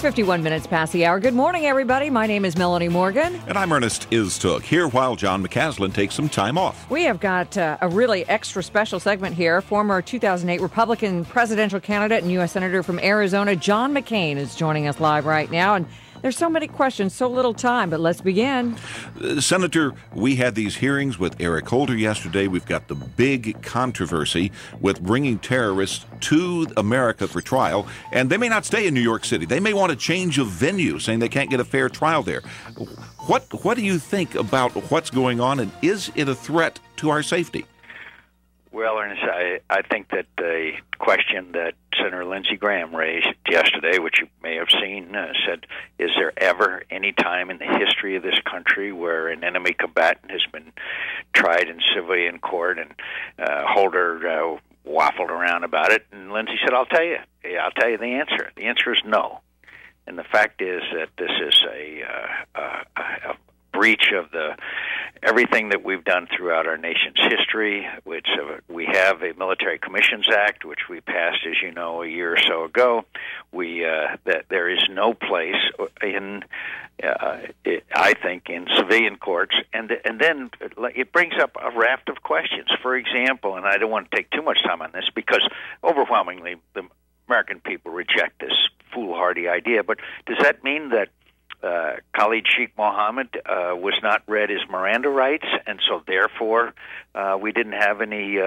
51 minutes past the hour. Good morning, everybody. My name is Melanie Morgan. And I'm Ernest Istook, here while John McCaslin takes some time off. We have got a really extra special segment here. Former 2008 Republican presidential candidate and U.S. Senator from Arizona, John McCain, is joining us live right now. And there's so many questions, so little time, but let's begin. Senator, we had these hearings with Eric Holder yesterday. We've got the big controversy with bringing terrorists to America for trial, and they may not stay in New York City. They may want a change of venue, saying they can't get a fair trial there. What do you think about what's going on, and is it a threat to our safety? Well, Ernest, I think that the question that Senator Lindsey Graham raised yesterday, which you may have seen, said, is there ever any time in the history of this country where an enemy combatant has been tried in civilian court? And Holder waffled around about it, and Lindsey said, I'll tell you the answer. The answer is no. And the fact is that this is a breach of everything that we've done throughout our nation's history, which we have a Military Commissions Act, which we passed, as you know, a year or so ago. That there is no place I think, in civilian courts, and then it brings up a raft of questions. For example, and I don't want to take too much time on this because overwhelmingly the American people reject this foolhardy idea, but does that mean that Khalid Sheikh Mohammed was not read his Miranda rights, and so therefore we didn't have any.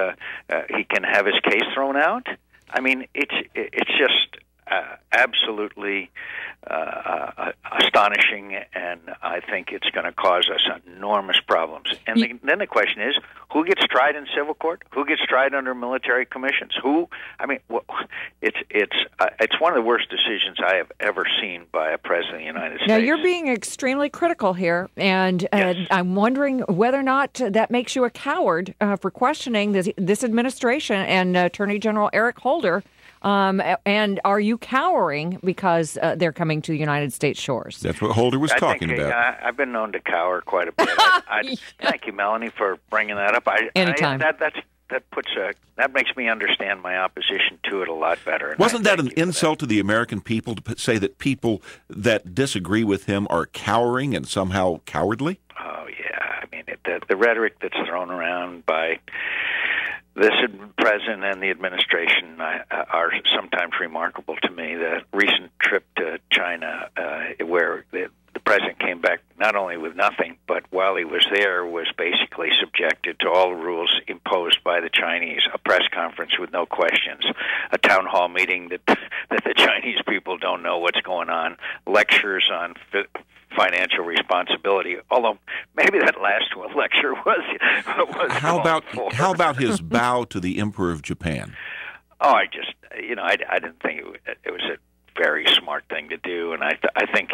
He can have his case thrown out. I mean, it's just absolutely astonishing, and I think it's going to cause us enormous problems. And then the question is, who gets tried in civil court? Who gets tried under military commissions? Who? I mean, it's one of the worst decisions I have ever seen by a president of the United States. Now, you're being extremely critical here, and Yes. I'm wondering whether or not that makes you a coward for questioning this administration and Attorney General Eric Holder. And are you cowering because they're coming to the United States shores? That's what Holder was talking about. I've been known to cower quite a bit. Thank you, Melanie, for bringing that up. Anytime. That makes me understand my opposition to it a lot better. Wasn't that an insult to the American people to say that people that disagree with him are cowering and somehow cowardly? Oh, yeah. I mean, the rhetoric that's thrown around by this president and the administration are sometimes remarkable to me. The recent trip to China, where the president came back not only with nothing, but while he was there was basically subjected to all the rules imposed by the Chinese, a press conference with no questions, a town hall meeting that the Chinese people don't know what's going on, lectures on financial responsibility, although maybe that last lecture was How about his bow to the Emperor of Japan? Oh, I didn't think it was a very smart thing to do, and I think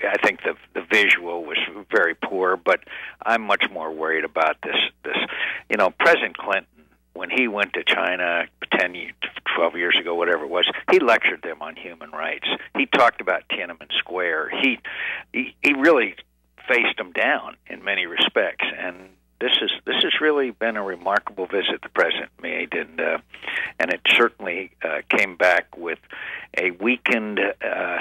I think the visual was very poor, but I'm much more worried about this. President Clinton, when he went to China 12 years ago, whatever it was, he lectured them on human rights. He talked about Tiananmen Square. He really faced them down in many respects, and this has really been a remarkable visit the president made, and it certainly came back with a weakened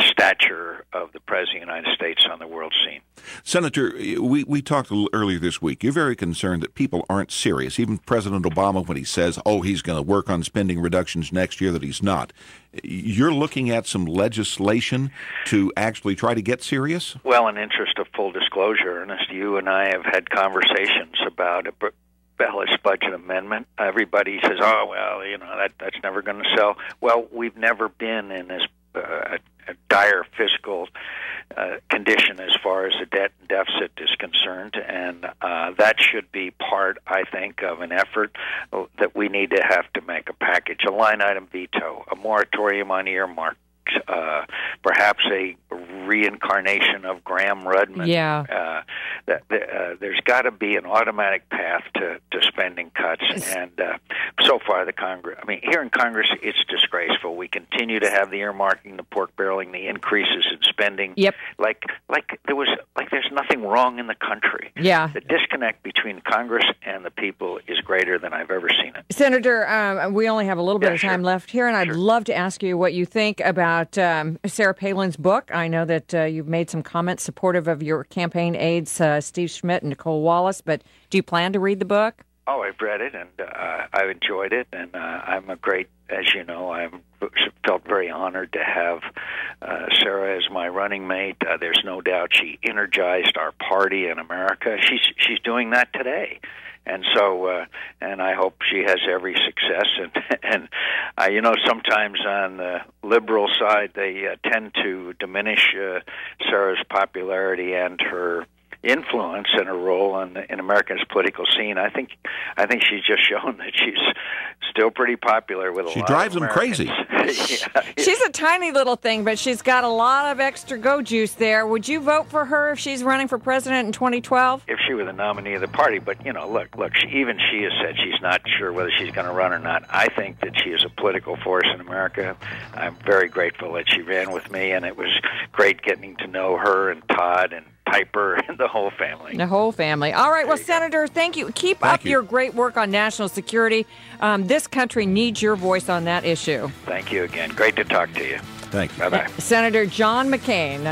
stature of the president of the United States on the world scene. Senator, we talked a little earlier this week. You're very concerned that people aren't serious. Even President Obama, when he says, he's going to work on spending reductions next year, that he's not. You're looking at some legislation to actually try to get serious? Well, in interest of full disclosure, Ernest, you and I have had conversations about a balanced budget amendment. Everybody says, that's never going to sell. Well, we've never been in this a dire fiscal condition as far as the debt and deficit is concerned, and that should be part, I think, of an effort that we need to have to make a package, a line item veto, a moratorium on earmarks, perhaps a reincarnation of Graham-Rudman. Yeah. There's got to be an automatic path to spending cuts, and so far the Congress, I mean, here in Congress, it's disgraceful. We continue to have the earmarking, the pork barreling, the increases in spending. Yep. Like there's nothing wrong in the country. Yeah. The disconnect between Congress and the people is greater than I've ever seen it. Senator, we only have a little bit of time left here, and I'd love to ask you what you think about Sarah Palin's book. I know that you've made some comments supportive of your campaign aides, Steve Schmidt and Nicole Wallace, but do you plan to read the book? Oh, I've read it, and I've enjoyed it, and I'm a great, as you know, I felt very honored to have Sarah as my running mate. There's no doubt she energized our party in America. She's doing that today. And so, and I hope she has every success. And you know, sometimes on the liberal side, they tend to diminish Sarah's popularity and her influence and her role in America's political scene. I think she's just shown that she's still pretty popular with a lot of She drives them Americans. crazy. Yeah. She's a tiny little thing, but she's got a lot of extra go juice there. Would you vote for her if she's running for president in 2012? If she were the nominee of the party, but you know, look, even she has said she's not sure whether she's going to run or not. I think that she is a political force in America. I'm very grateful that she ran with me, and it was great getting to know her and Todd and Piper and the whole family. The whole family. All right. Well, Senator, thank you. Keep up your great work on national security. This country needs your voice on that issue. Thank you again. Great to talk to you. Thank you. Bye-bye. Senator John McCain.